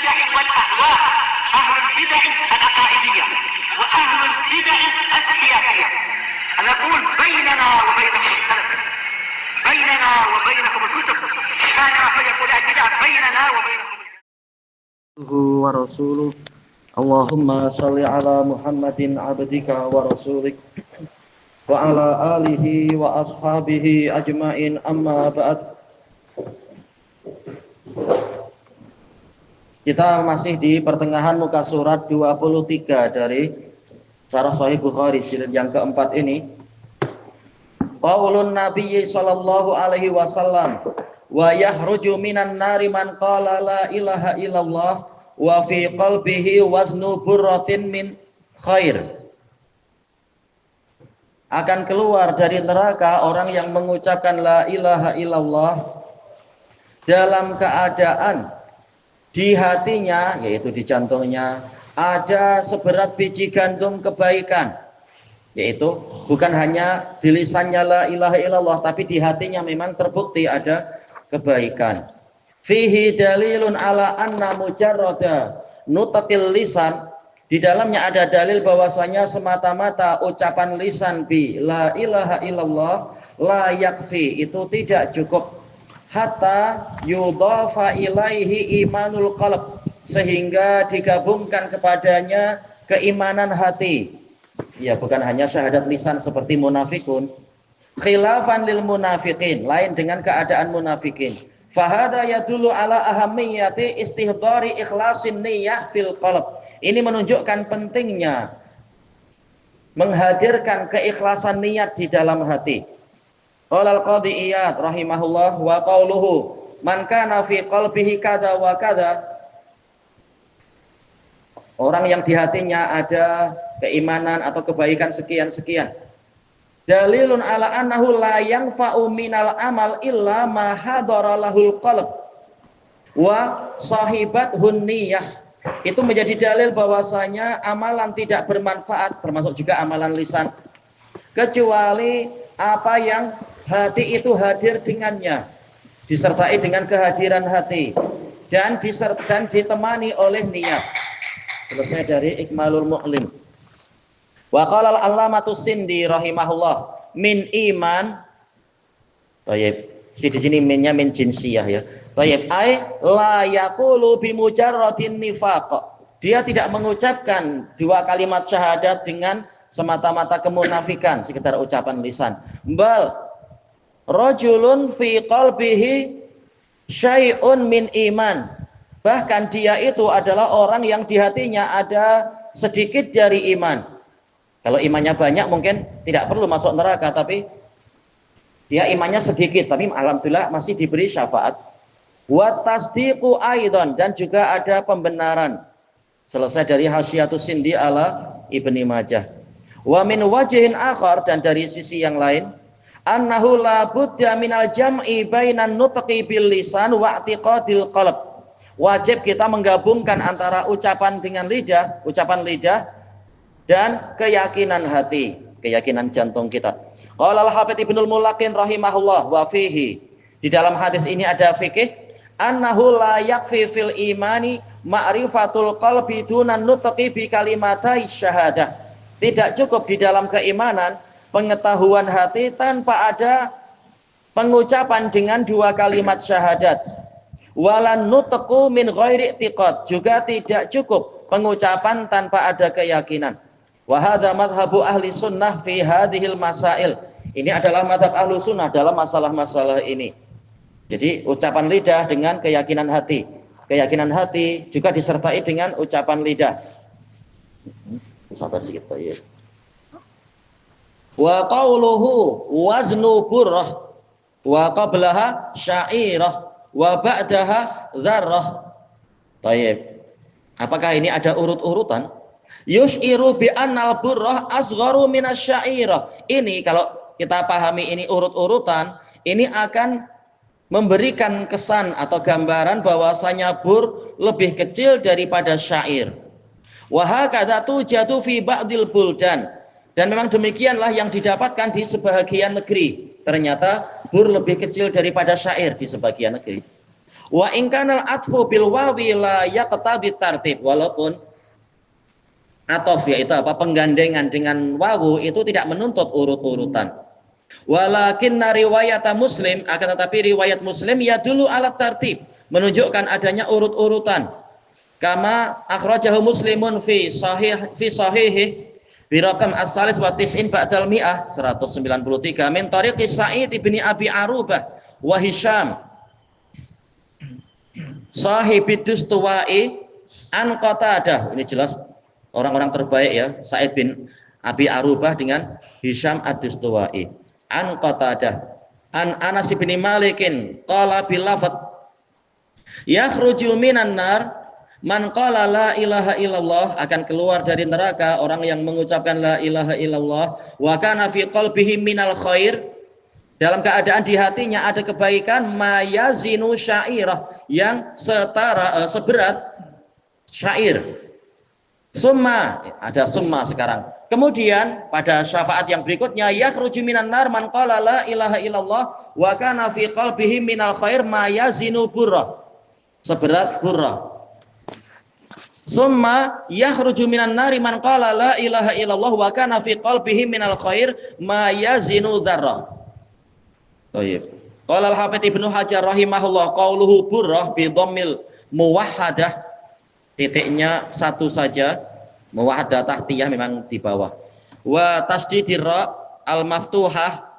البدع والأهواء، أهل البدع العقائدية وأهل البدع السياسية. نقول بيننا وبينكم السلف، بيننا وبينكم الكتب، كان فيقول البدع بيننا وبينكم ورسوله. اللهم صل على محمد عبدك ورسولك وعلى آله وأصحابه أجمعين. أما بعد. Kita masih di pertengahan muka surat 23 dari Syarah Sahih Bukhari jilid yang keempat ini. Qaulun Nabi sallallahu alaihi wasallam wa yahruju minan nari man qala la ilaha illallah wa fi qalbihi waznu burratin min khair. Akan keluar dari neraka orang yang mengucapkan la ilaha illallah dalam keadaan di hatinya, yaitu di jantungnya, ada seberat biji gandum kebaikan. Yaitu bukan hanya di lisannya la ilaha illallah, tapi di hatinya memang terbukti ada kebaikan. Fihi dalilun ala anna mujarrada nutqil lisan. Di dalamnya ada dalil bahwasanya semata-mata ucapan lisan bi la ilaha illallah la yakfi, itu tidak cukup, hatta yudhafa ilaihi imanul qalb, sehingga digabungkan kepadanya keimanan hati. Ya, bukan hanya syahadat lisan seperti munafikun. Khilafan lil munafiqin, lain dengan keadaan munafikin. Fahada yadullu ala ahammiyati istihdari ikhlasin niyyah fil qalb. Ini menunjukkan pentingnya menghadirkan keikhlasan niat di dalam hati. Qala al-Qadhi Iyad rahimahullah wa qauluhu man kana fi qalbihi kada wa kada, orang yang di hatinya ada keimanan atau kebaikan sekian-sekian, dalilun ala annahu la yanfa'u minal amal illa ma hadara lahul qalb wa sahibathun niyyah. Itu menjadi dalil bahwasanya amalan tidak bermanfaat, termasuk juga amalan lisan, kecuali apa yang hati itu hadir dengannya, disertai dengan kehadiran hati dan ditemani oleh niat. Selesai dari Ikmalul Mu'lim. Wa qala al-allamatu Sindi rahimahullah min iman. Baik, di sini minnya min jinsiyah ya. Baik, ai la yaqulu bi mujarradin nifaq. Dia tidak mengucapkan dua kalimat syahadat dengan semata-mata kemunafikan, sekedar ucapan lisan. Bal rajulun fi qalbihi syai'un min iman. Bahkan dia itu adalah orang yang di hatinya ada sedikit dari iman. Kalau imannya banyak mungkin tidak perlu masuk neraka, tapi dia imannya sedikit, tapi alhamdulillah masih diberi syafaat. Wa tasdiqu aidan, dan juga ada pembenaran. Selesai dari Hasyiatus Sindi ala Ibni Majah. Wa min wajhin akhar, dan dari sisi yang lain, annahu la budda minal jam'i bainan nutqi bil lisan wa i'tiqadil qalb. Wajib kita menggabungkan antara ucapan dengan lidah, ucapan lidah dan keyakinan hati, keyakinan jantung kita. Qala al-Hafidz Ibnul Mulaqin rahimahullah wa fihi, di dalam hadis ini ada fikih annahu la yakfi fil imani ma'rifatul qalbi dunan nutqi bi kalimatai syahadah. Tidak cukup di dalam keimanan pengetahuan hati tanpa ada pengucapan dengan dua kalimat syahadat. Walan nutqu min ghairi i'tiqad, juga tidak cukup pengucapan tanpa ada keyakinan. Wa hadza madhhabu ahli sunnah fi hadhil masail. Ini adalah madhab ahlu sunnah dalam masalah-masalah ini. Jadi ucapan lidah dengan keyakinan hati. Keyakinan hati juga disertai dengan ucapan lidah. Sabar sedikit ya. Wa qauluhu waznu burrah wa qablaha sya'irah wa ba'daha dzarrah. Baik. Apakah ini ada urut-urutan? Yus'iru bi annal burrah asgharu minasy-sya'irah. Ini kalau kita pahami ini urut-urutan, ini akan memberikan kesan atau gambaran bahwasanya bur lebih kecil daripada syair. Wa hakadza tujadu fi ba'dil buldan, dan memang demikianlah yang didapatkan di sebagian negeri. Ternyata bur lebih kecil daripada syair di sebagian negeri. Wa in kana al-atfu bil wawi la yaqtadi tartib, walaupun atof yaitu apa penggandengan dengan wawu itu tidak menuntut urut-urutan. Walakin riwayat Muslim, akan tetapi riwayat Muslim ya dulu alat tertib, menunjukkan adanya urut-urutan. Kama akhrajahu Muslimun fi sahihi bi raqam as-salis wa tis'in ba'dal mi'ah 193 min tariqi Sa'id bin Abi Arubah wa Hisham sahibid Dustuwai an Qatadah. Ini jelas orang-orang terbaik ya, Sa'id bin Abi Arubah dengan Hisham ad-Dustuwai. An Qatadah an Anas bin Malikin qala bil lafadz yakhruju minan nar man qala la ilaha illallah, akan keluar dari neraka orang yang mengucapkan la ilaha illallah wa kana fi qalbihi minal khair, dalam keadaan di hatinya ada kebaikan, mayazinu syairah, yang seberat syair. Summa, ada summa sekarang. Kemudian pada syafaat yang berikutnya, yakhruju minan nar man qala la ilaha illallah wa kana fi qalbihi minal khair ma yazinu burrah, seberat burrah. Summa yakhruju minan nari man qala la ilaha illallah wa kana fi qalbihi minal khair ma yazinu dzarrah. Baik. Qala al-Hafidz Ibnu Hajar rahimahullah qauluhu burrah bi dhammil muwahhadah, titiknya satu saja, muwahhadah tahtiyah memang di bawah. Wa tasdidir ra al-maftuhah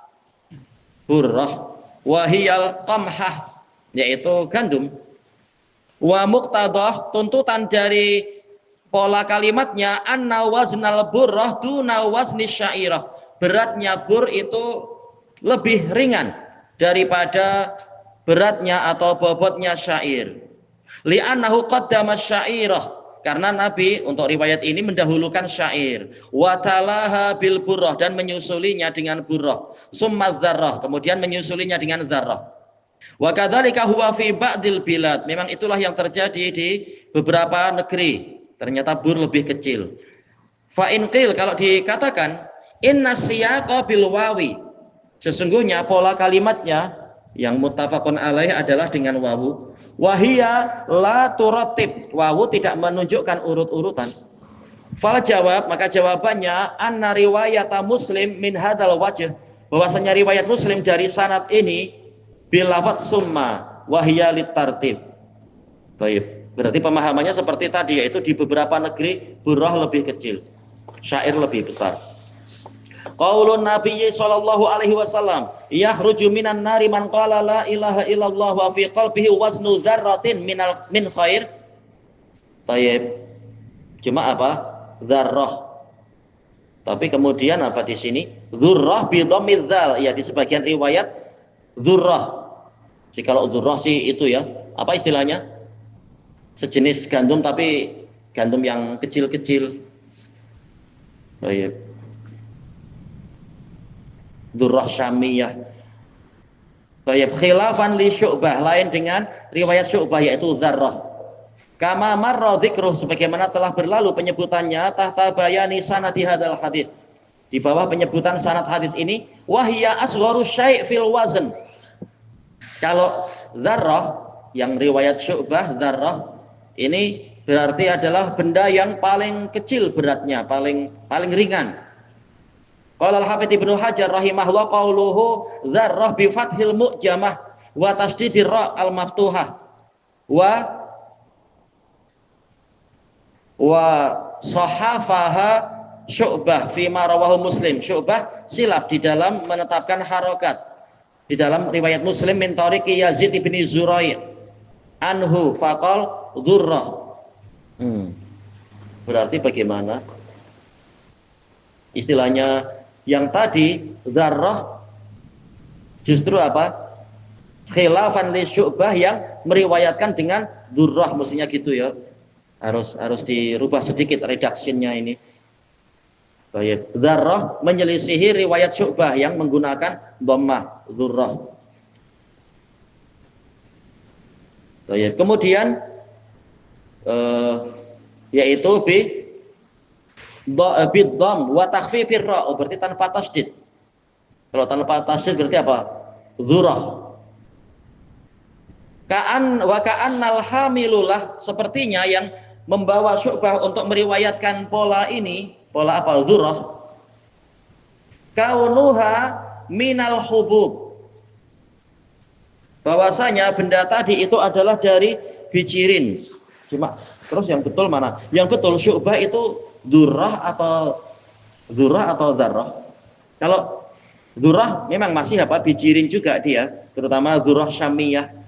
burrah wa hiyal qamhah, yaitu gandum. Wa muqtadah, tuntutan dari pola kalimatnya, anna waznal burrah duna wazni syairah, beratnya bur itu lebih ringan daripada beratnya atau bobotnya syair. Li'annahu qaddama syairah, karena Nabi untuk riwayat ini mendahulukan syair. Wa talaha bil burrah, dan menyusulinya dengan burrah. Summa dzarrah, kemudian menyusulinya dengan dzarrah. Wa kadzalika huwa fi ba'dil bilad, memang itulah yang terjadi di beberapa negeri, ternyata bur lebih kecil. Fa in qil, kalau dikatakan inna siyaqa bil wawi, sesungguhnya pola kalimatnya yang muttafaqun alaih adalah dengan wawu. Wahia la turatib, wawu tidak menunjukkan urut-urutan. Fal jawab, maka jawabannya anna riwayat Muslim min hadzal wajh, bahwasanya riwayat Muslim dari sanad ini bil lafadz summa wahia lit tartib. Baik, berarti pemahamannya seperti tadi, yaitu di beberapa negeri burrah lebih kecil, syair lebih besar. Qaulun Nabi sallallahu alaihi wasallam, yakhruju minan nari man qala la ilaha illallah wa fi qalbihi waznu dzarratin min khair. Tayyib. Cuma apa? Dzarrah. Tapi kemudian apa di sini? Dzurrah bi dhammidz dzal. Ya, di sebagian riwayat dzurrah. Jikalau dzurrah sih itu ya, apa istilahnya? Sejenis gandum tapi gandum yang kecil-kecil. Tayyib. Dzurrah syamiyah. Baik, khilafan li Syu'bah, lain dengan riwayat Syu'bah yaitu dzarrah. Kama marra dzikruh, sebagaimana telah berlalu penyebutannya, tahta bayani sanadi hadzal hadis, di bawah penyebutan sanad hadis ini, wahia asgharu syai' fil wazn. Kalau dzarrah yang riwayat Syu'bah, dzarrah ini berarti adalah benda yang paling kecil beratnya, paling ringan. Qala al-Hafidz Ibnu Hajar rahimahullah qauluhu dzarrah bi fathil mu'jamah wa tasdidir ra al-maftuhah wa sahafaha Syu'bah fi ma rawahu Muslim. Syu'bah silap di dalam menetapkan harokat di dalam riwayat Muslim min tariqi Yazid bin Zurai' anhu faqal dzurrah. Berarti bagaimana istilahnya? Yang tadi dzarrah justru apa? Khilafan li Syu'bah yang meriwayatkan dengan dzurrah, mestinya gitu ya. Harus dirubah sedikit redaksinya ini. Baik, dzarrah menyelisihi riwayat Syu'bah yang menggunakan dhammah dzurrah. Baik, kemudian yaitu bid-dham wa takhfifir ra, berarti tanpa tasdid. Kalau tanpa tasdid berarti apa? Dzurrah. Ka'annal hamilulah, sepertinya yang membawa Syu'bah untuk meriwayatkan pola ini, pola apa? Dzurrah. Kaunuha minal hubub. Bahwasanya benda tadi itu adalah dari bijirin. Cuma terus yang betul mana? Yang betul Syu'bah itu dzurrah atau dzarrah? Kalau dzurrah memang masih apa? Bijirin juga dia, terutama dzurrah syamiyah.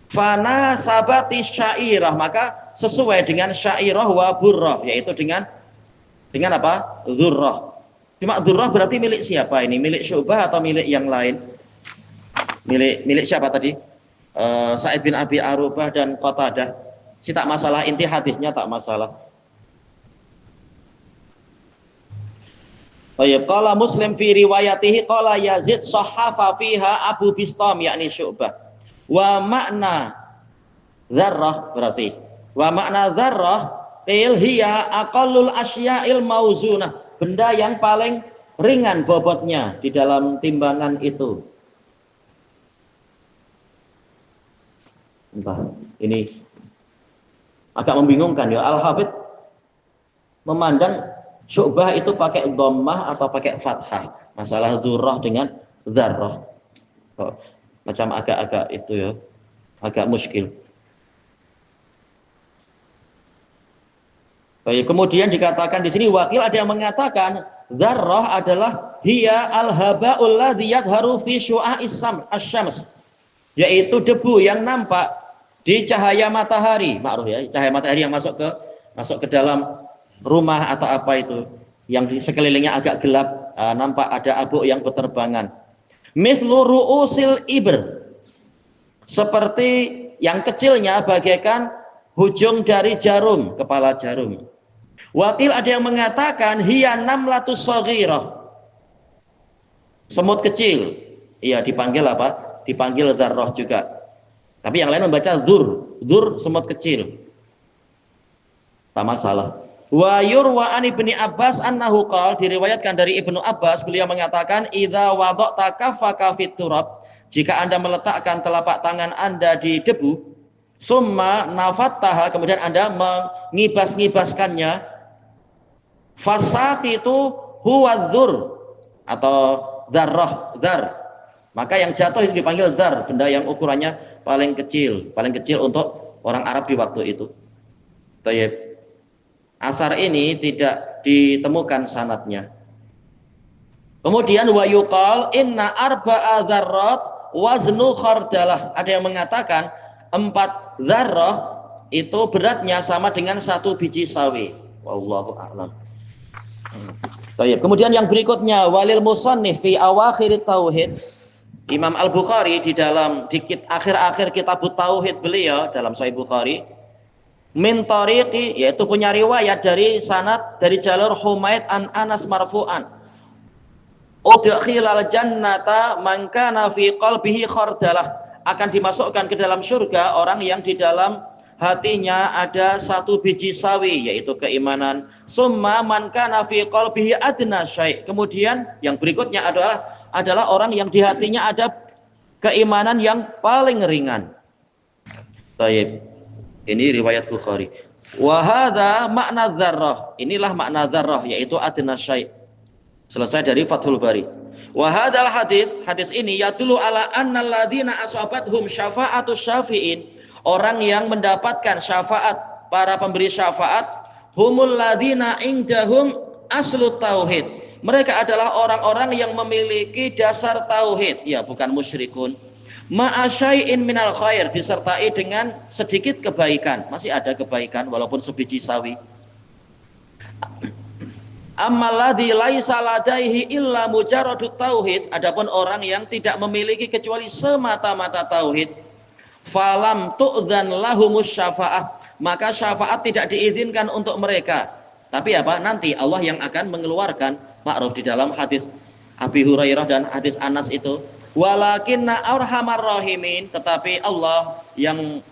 Fana sabati syairah, maka sesuai dengan syairah wa burrah, yaitu dengan apa? Dzurrah. Cuma dzurrah berarti milik siapa ini? Milik Syu'bah atau milik yang lain? Milik siapa tadi? Sa'id bin Abi Arubah dan Qatadah. Si tak masalah, inti hadisnya tak masalah. Baik, qala Muslim fi riwayatihi qala Yazid sahhafa fiha Abu Bistam yakni Syu'bah. Wa makna dzarrah berarti. Wa makna dzarrah qil hiya aqallul asya'il mauzunah, benda yang paling ringan bobotnya di dalam timbangan itu. Entah, ini agak membingungkan ya. Al-Hafidz memandang Syu'bah itu pakai dhammah atau pakai fathah. Masalah dzurrah dengan dzarrah. Macam agak-agak itu ya, agak muskil. Baik, kemudian dikatakan di sini wakil ada yang mengatakan dzarrah adalah hiya al-haba'ul ladzi yadhharu fi syu'a'is asy-syams, yaitu debu yang nampak di cahaya matahari. Makruf ya, cahaya matahari yang masuk ke dalam rumah atau apa itu, yang di sekelilingnya agak gelap, nampak ada abu yang berterbangan. Mithlu ru'usil ibr, seperti yang kecilnya bagaikan hujung dari jarum, kepala jarum. Wakil ada yang mengatakan hiya namlatus shaghirah, semut kecil. Iya, dipanggil apa? Dipanggil dzarrah juga. Tapi yang lain membaca dzur semut kecil. Tak masalah. Wa yurwa an Ibnu Abbas annahu qala, diriwayatkan dari Ibnu Abbas, beliau mengatakan idza wada'ta kaffaka fit turab, jika Anda meletakkan telapak tangan Anda di debu, summa nafattaha, kemudian Anda mengibas-ngibaskannya, fasaqitu huwa dzur atau dzar, maka yang jatuh itu dipanggil dzar, benda yang ukurannya paling kecil untuk orang Arab di waktu itu. Tayyib. Asar ini tidak ditemukan sanadnya. Kemudian wa yuqal inna arba'a dzarrat waznu khardalah. Ada yang mengatakan 4 dzarrah itu beratnya sama dengan 1 biji sawi. Wallahu a'lam. Baik, kemudian yang berikutnya walil musannif fi awakhir tauhid. Imam Al-Bukhari di akhir-akhir kitab tauhid beliau dalam Sahih Bukhari, min tariqi, yaitu punya riwayat dari sanad dari jalur Humaid an Anas marfu'an, udkhilal jannata man kana fi qalbihi khardalah, akan dimasukkan ke dalam surga orang yang di dalam hatinya ada 1 biji sawi, yaitu keimanan. Summa man kana fi qalbihi adna syai', kemudian yang berikutnya adalah orang yang di hatinya ada keimanan yang paling ringan. Baik. Ini riwayat Bukhari. Wa hadza makna dzarrah. Inilah makna dzarrah, yaitu adna syai'. Selesai dari Fathul Bari. Wa hadzal hadis ini yadullu ala annal ladzina asabathum syafa'atus syafi'in, orang yang mendapatkan syafaat para pemberi syafaat, humul ladzina indahum aslut tauhid. Mereka adalah orang-orang yang memiliki dasar tauhid, ya bukan musyrikun. Ma'asyai'in minal khair, disertai dengan sedikit kebaikan, masih ada kebaikan walaupun sebiji sawi. Ammalladzi laisa ladaihi illa mujarradut tauhid, adapun orang yang tidak memiliki kecuali semata-mata tauhid, falam tu'dzan lahumus syafa'ah, maka syafaat tidak diizinkan untuk mereka. Tapi apa? Nanti Allah yang akan mengeluarkan, makruf di dalam hadis Abi Hurairah dan hadis Anas itu, walakinna arhamar rahimin, tetapi Allah yang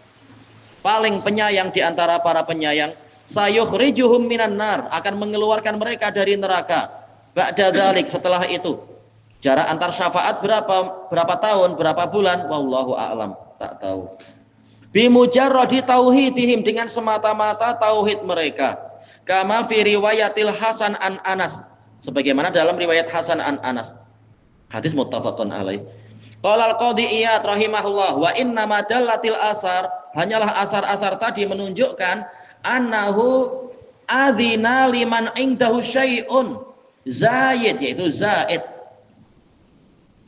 paling penyayang di antara para penyayang, sayukhrijuhum minan nar, akan mengeluarkan mereka dari neraka. Ba'da dzalik, setelah itu. Jarak antar syafaat berapa tahun, berapa bulan, wallahu a'lam. tak tahu. Bimujarradi tauhidihim, dengan semata-mata tauhid mereka. Kama fi riwayatil Hasan an Anas, sebagaimana dalam riwayat Hasan an Anas. Hadis muttafaqun alaih. Qala al-Qadhi Iyad rahimahullah, wa inna ma dallatil asar, hanyalah asar-asar tadi menunjukkan annahu adzina liman indahu syai'un zaid, yaitu zaid.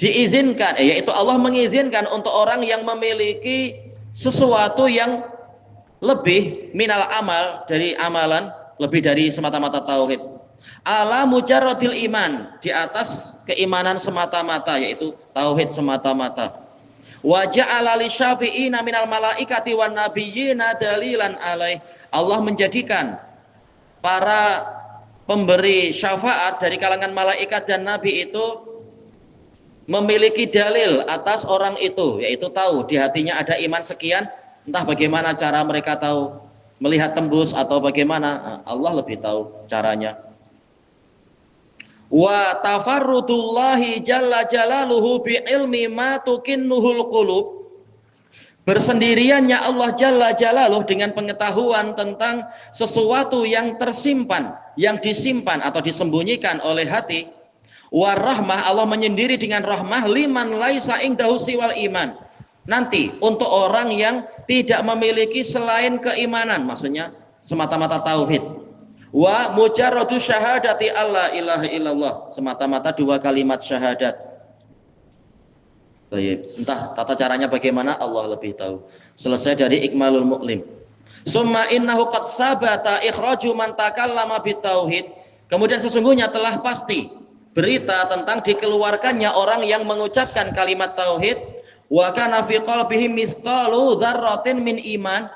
Diizinkan, yaitu Allah mengizinkan untuk orang yang memiliki sesuatu yang lebih minal amal, dari amalan, lebih dari semata-mata tauhid. Ala mujarradil iman, di atas keimanan semata-mata, yaitu tauhid semata-mata. Wa ja'ala lisyafi'ina minal malaikati wan nabiyyina dalilan alaih. Allah menjadikan para pemberi syafaat dari kalangan malaikat dan nabi itu memiliki dalil atas orang itu, yaitu tahu di hatinya ada iman sekian. Entah bagaimana cara mereka tahu, melihat tembus atau bagaimana, Allah lebih tahu caranya. Wa tafarrudullahi jalla jalaluhu bi ilmi ma tukinnuhul qulub, bersendiriannya Allah jalla jalaluhu dengan pengetahuan tentang sesuatu yang tersimpan, yang disimpan atau disembunyikan oleh hati. Warahmah, Allah menyendiri dengan rahmah liman laisa indahu siwal iman, nanti untuk orang yang tidak memiliki selain keimanan, maksudnya semata-mata tauhid. Wa mujarradu syahadati alla ilaha illallah, semata-mata dua kalimat syahadat. Baik, entah tata caranya bagaimana, Allah lebih tahu. Selesai dari Ikmalul Mu'lim. Summa innahu qad sabata ikhraju man takallama bitauhid, kemudian sesungguhnya telah pasti berita tentang dikeluarkannya orang yang mengucapkan kalimat tauhid. Wa kana fi qalbihi misqalu dzarratin min iman,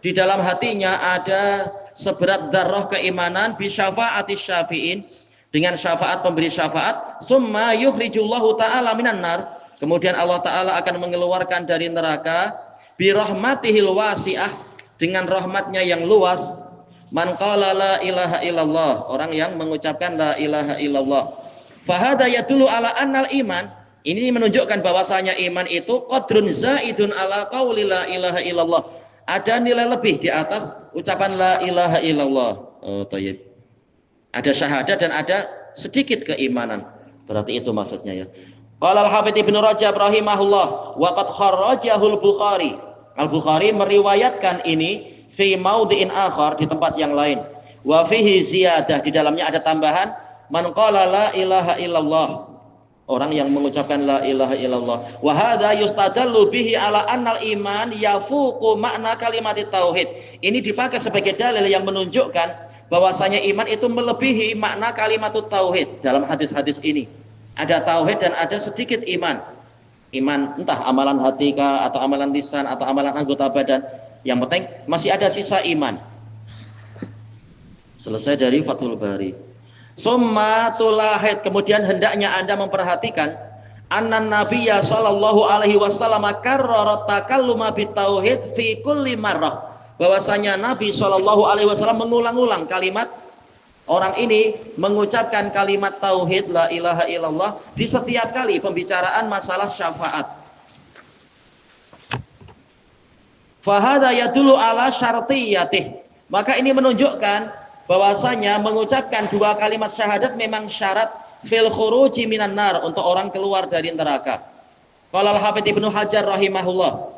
di dalam hatinya ada seberat dzarrah keimanan, bi syafaati syafi'in, dengan syafaat pemberi syafaat. Summa yukhrijullahu ta'ala minan nar, kemudian Allah Ta'ala akan mengeluarkan dari neraka, bi rahmatihil wasi'ah, dengan rahmatnya yang luas. Man qala la ilaha illallah, orang yang mengucapkan la ilaha illallah. Fahada yadullu ala annal iman, ini menunjukkan bahwasanya iman itu qadrun zaidun ala qauli la ilaha illallah, ada nilai lebih di atas ucapan la ilaha illallah. Oh, tayyib. Ada syahadat dan ada sedikit keimanan, berarti itu maksudnya ya. Qala al-Hafidz Ibnu Rajab rahimahullah, wa qad kharrajahul Bukhari, Al-Bukhari meriwayatkan ini fi maudhi'in akhar, di tempat yang lain. Wa fihi ziyadah, di dalamnya ada tambahan, man qala la ilaha illallah, orang yang mengucapkan la ilaha illallah. Wa hadza yustadallu bihi ala annal iman yafuqu makna kalimat tauhid. Ini dipakai sebagai dalil yang menunjukkan bahwasanya iman itu melebihi makna kalimat tauhid. Dalam hadis-hadis ini ada tauhid dan ada sedikit iman. Iman entah amalan hati kah, atau amalan lisan, atau amalan anggota badan, yang penting masih ada sisa iman. Selesai dari Fathul Bari. Summa tulahid, kemudian hendaknya Anda memperhatikan annan nabiyya sallallahu alaihi wasallam karrara takalluma bitauhid fi kulli marrah, bahwasanya Nabi sallallahu alaihi wasallam mengulang-ulang kalimat, orang ini mengucapkan kalimat tauhid la ilaha illallah di setiap kali pembicaraan masalah syafaat. Fahada yadullu ala syartiyatih, maka ini menunjukkan bahwasanya mengucapkan dua kalimat syahadat memang syarat fil khuruji minan nar, untuk orang keluar dari neraka. Qala al-Hafidz Ibnu Hajar rahimahullah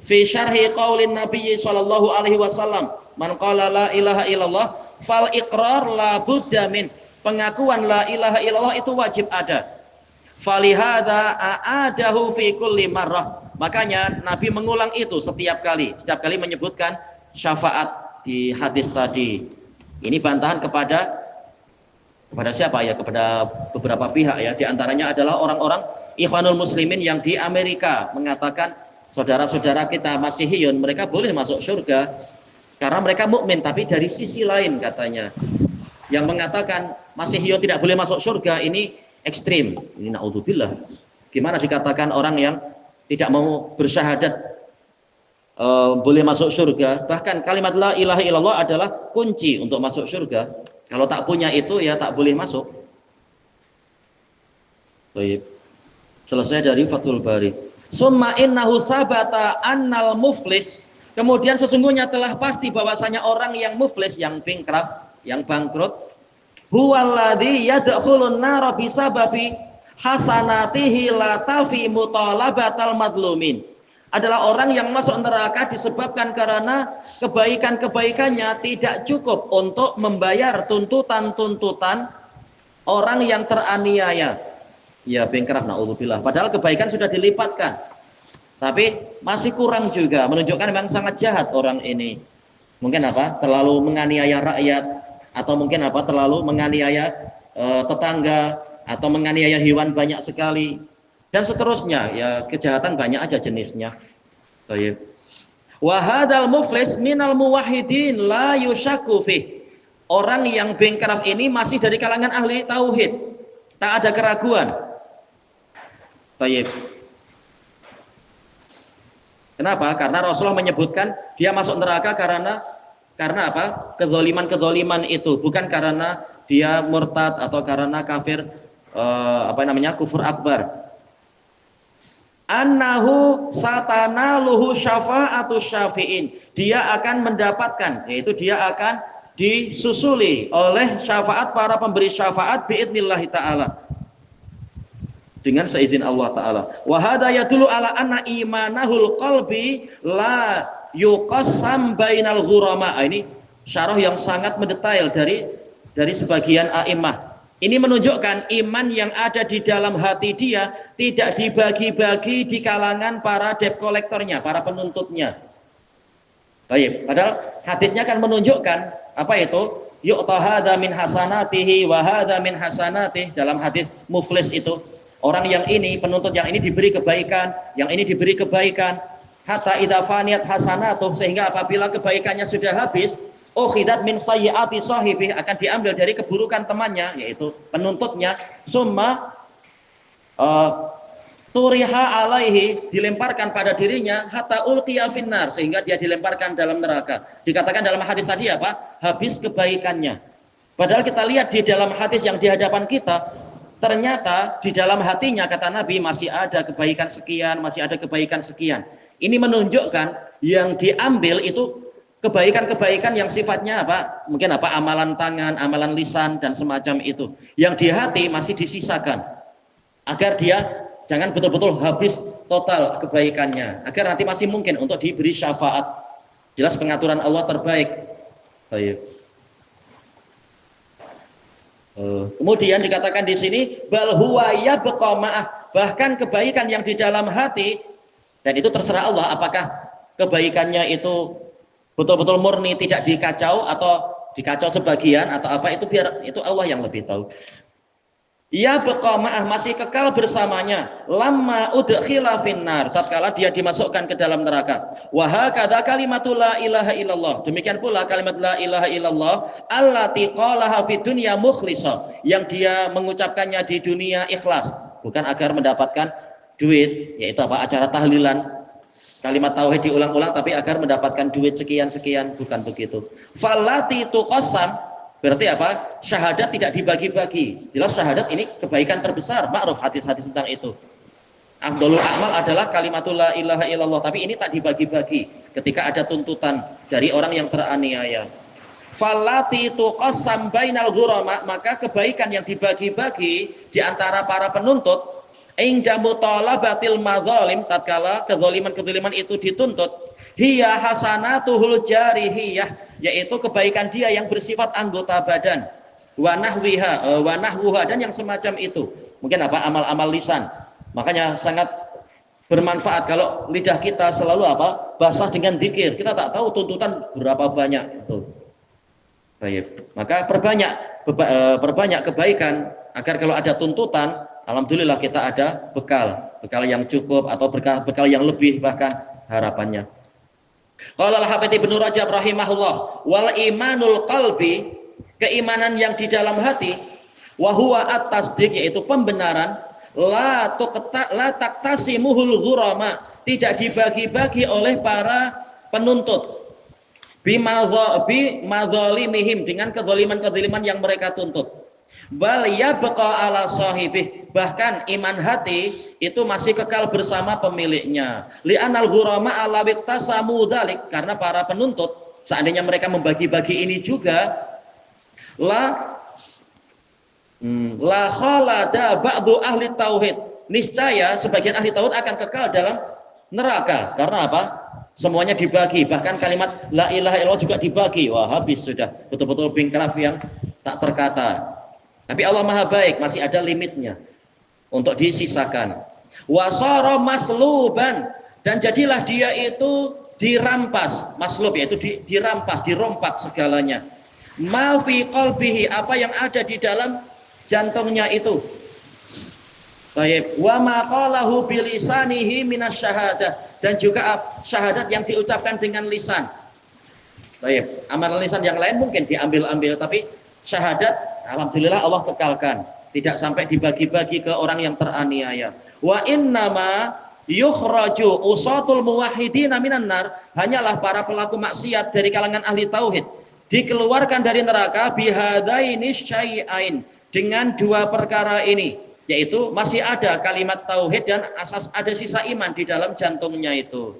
fi syarhi qaulin Nabi sallallahu alaihi wasallam, man qala la ilaha illallah fal iqrar la budda min, pengakuan la ilaha illallah itu wajib ada. Falihada a'adahu fi kulli marrah, makanya Nabi mengulang itu setiap kali menyebutkan syafaat di hadis tadi. Ini bantahan kepada siapa ya? Kepada beberapa pihak ya. Di antaranya adalah orang-orang Ikhwanul Muslimin yang di Amerika mengatakan saudara-saudara kita Masihiyun mereka boleh masuk surga karena mereka mukmin, tapi dari sisi lain katanya yang mengatakan Masihiyun tidak boleh masuk surga ini ekstrim. Ini naudzubillah. Gimana dikatakan orang yang tidak mau bersyahadat boleh masuk surga? Bahkan kalimat la ilaha illallah adalah kunci untuk masuk surga. Kalau tak punya itu ya tak boleh masuk. Baik. Selesai dari Fathul Bari. Summa innahu sabata annal muflis, kemudian sesungguhnya telah pasti bahwasanya orang yang muflis, yang bankrupt, yang bangkrut, huwallazi yadkhulun nara bisababi hasanatihi la tafi mutalabatal madlumin, adalah orang yang masuk neraka disebabkan karena kebaikan-kebaikannya tidak cukup untuk membayar tuntutan-tuntutan orang yang teraniaya. Ya bankrupt, naudzubillah. Padahal kebaikan sudah dilipatkan, tapi masih kurang juga, menunjukkan memang sangat jahat orang ini. Mungkin apa? Terlalu menganiaya rakyat, atau mungkin apa? Terlalu menganiaya tetangga, atau menganiaya hewan banyak sekali, dan seterusnya. Ya kejahatan banyak aja jenisnya. Baik. Wa hadzal muflis minal muwahhidin la yusyakku fih. Orang yang bankrupt ini masih dari kalangan ahli tauhid, tak ada keraguan. Baik. Kenapa? Karena Rasulullah menyebutkan dia masuk neraka karena apa? Kezaliman-kezaliman itu, bukan karena dia murtad atau karena kafir kufur akbar. Annahu satanaluhu syafa'atu syafi'in. Dia akan mendapatkan, yaitu dia akan disusuli oleh syafaat para pemberi syafaat biidznillah taala, dengan seizin Allah taala. Wa hadza yadullu ala anna imanahul qalbi la yuqassam bainal ghurama. Ini syarah yang sangat mendetail dari sebagian a'immah. Ini menunjukkan iman yang ada di dalam hati dia tidak dibagi-bagi di kalangan para debt kolektornya, para penuntutnya. Baik, padahal hadisnya kan menunjukkan apa itu? Yu'ta hadza min hasanatihi wa hadza min hasanatihi. Dalam hadis muflis itu, orang yang ini, penuntut yang ini diberi kebaikan, yang ini diberi kebaikan. Hatta idza faniyat hasanatuh, sehingga apabila kebaikannya sudah habis, ukhidat min sayyiati sahibi, akan diambil dari keburukan temannya, yaitu penuntutnya. Summa turiha alaihi, dilemparkan pada dirinya, hatta ulqiya finnar, sehingga dia dilemparkan dalam neraka. Dikatakan dalam hadis tadi apa? Habis kebaikannya. Padahal kita lihat di dalam hadis yang di hadapan kita, ternyata di dalam hatinya, kata Nabi, masih ada kebaikan sekian, masih ada kebaikan sekian. Ini menunjukkan yang diambil itu kebaikan-kebaikan yang sifatnya apa? Mungkin apa? Amalan tangan, amalan lisan, dan semacam itu. Yang di hati masih disisakan, agar dia jangan betul-betul habis total kebaikannya, agar nanti masih mungkin untuk diberi syafaat. Jelas pengaturan Allah terbaik. Baik. Kemudian dikatakan di sini bal huwa yabqa ma'ah, bahkan kebaikan yang di dalam hati, dan itu terserah Allah apakah kebaikannya itu betul-betul murni, tidak dikacau atau dikacau sebagian atau apa, itu biar itu Allah yang lebih tahu. Ya baqa ma'ah, masih kekal bersamanya, lamma udkhila finnar, tatkala dia dimasukkan ke dalam neraka. Wa hakadza kalimatul la ilaha illallah, demikian pula kalimat la ilaha illallah allati qalaha fid dunya mukhlisah, yang dia mengucapkannya di dunia ikhlas, bukan agar mendapatkan duit, yaitu apa? Acara tahlilan. Kalimat tauhid diulang-ulang tapi agar mendapatkan duit sekian-sekian, bukan begitu. Fallati tuqassam, berarti apa? Syahadat tidak dibagi-bagi. Jelas syahadat ini kebaikan terbesar, ma'ruf hadis-hadis tentang itu. Afdhalul a'mal adalah kalimatul la ilaha illallah, tapi ini tak dibagi-bagi ketika ada tuntutan dari orang yang teraniaya. Fallati tuqassam bainal ghurama, maka kebaikan yang dibagi-bagi di antara para penuntut, inda mutalabatil madzalim, tatkala kezaliman-kezaliman itu dituntut, hiya hasanatuhul jarihiyah, yaitu kebaikan dia yang bersifat anggota badan, wa nahwuha, dan yang semacam itu. Mungkin apa? Amal-amal lisan. Makanya sangat bermanfaat kalau lidah kita selalu apa? Basah dengan dzikir. Kita tak tahu tuntutan berapa banyak itu. Baik. Maka perbanyak kebaikan agar kalau ada tuntutan, alhamdulillah kita ada bekal yang cukup atau bekal yang lebih bahkan harapannya. Qala al-Hafidz Ibnu Rajab rahimahullah, wal imanul qalbi, keimanan yang di dalam hati, wa huwa at-tasdiq, yaitu pembenaran, la taktasimuhul ghurama, tidak dibagi-bagi oleh para penuntut, bi madzalimihim, dengan kezaliman-kezaliman yang mereka tuntut. Bal yabqa ala sahibih, bahkan iman hati itu masih kekal bersama pemiliknya. Li'anal ghurama ala wittasamu dzalik, karena para penuntut seandainya mereka membagi-bagi ini juga la khalada ba'du ahli tauhid, niscaya sebagian ahli tauhid akan kekal dalam neraka. Karena apa? Semuanya dibagi, bahkan kalimat la ilaha illallah juga dibagi. Wah, habis sudah, betul-betul bingkraf yang tak terkata. Tapi Allah Maha baik, masih ada limitnya untuk disisakan. Wasara masluban, dan jadilah dia itu dirampas, maslub yaitu dirampas, dirompak segalanya. Ma fi qalbihi, apa yang ada di dalam jantungnya itu. Baik, wa ma qalahu bilisanihi minasyahadah, dan juga syahadat yang diucapkan dengan lisan. Baik, amalan lisan yang lain mungkin diambil-ambil, tapi syahadat alhamdulillah Allah kekalkan, tidak sampai dibagi-bagi ke orang yang teraniaya. Wa innama yukhraju usatul muwahhidina minan nar, hanyalah para pelaku maksiat dari kalangan ahli tauhid dikeluarkan dari neraka bihadaini syai'ain, dengan dua perkara ini, yaitu masih ada kalimat tauhid dan asas ada sisa iman di dalam jantungnya itu.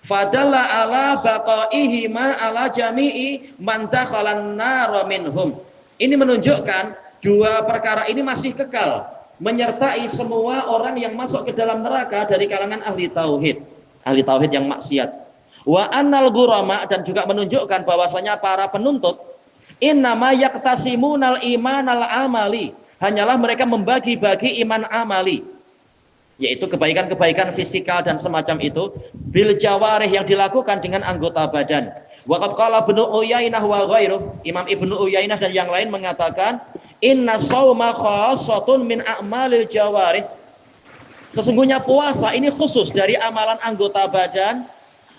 Fadalla ala baqaihi ma ala jami'i man dakhalan nar minhum. Ini menunjukkan dua perkara ini masih kekal menyertai semua orang yang masuk ke dalam neraka dari kalangan ahli tauhid yang maksiat. Wa annal ghurama, dan juga menunjukkan bahwasanya para penuntut innama yaqtasimunal imanal amali, hanyalah mereka membagi-bagi iman amali, yaitu kebaikan-kebaikan fisikal dan semacam itu, bil jawarih, yang dilakukan dengan anggota badan. Waqad qala Ibnu Uyainah wa ghairuh, Imam Ibnu Uyainah dan yang lain mengatakan inna shauma khassatun min a'malil jawarih, sesungguhnya puasa ini khusus dari amalan anggota badan.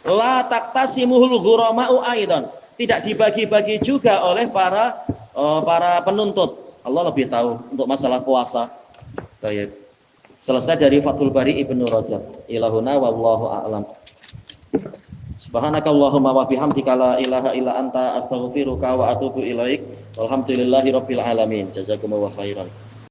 La taqtasimuhul ghurama'u aidan, tidak dibagi-bagi juga oleh para penuntut. Allah lebih tahu untuk masalah puasa. Baik. Selesai dari Fathul Bari Ibnu Rajab. Ilahuna wallahu a'lam. Subhanakallahumma wa bihamdika la ilaha illa anta astaghfiruka wa atubu ilaik. Walhamdulillahirabbil alamin. Jazakumullahu khairan.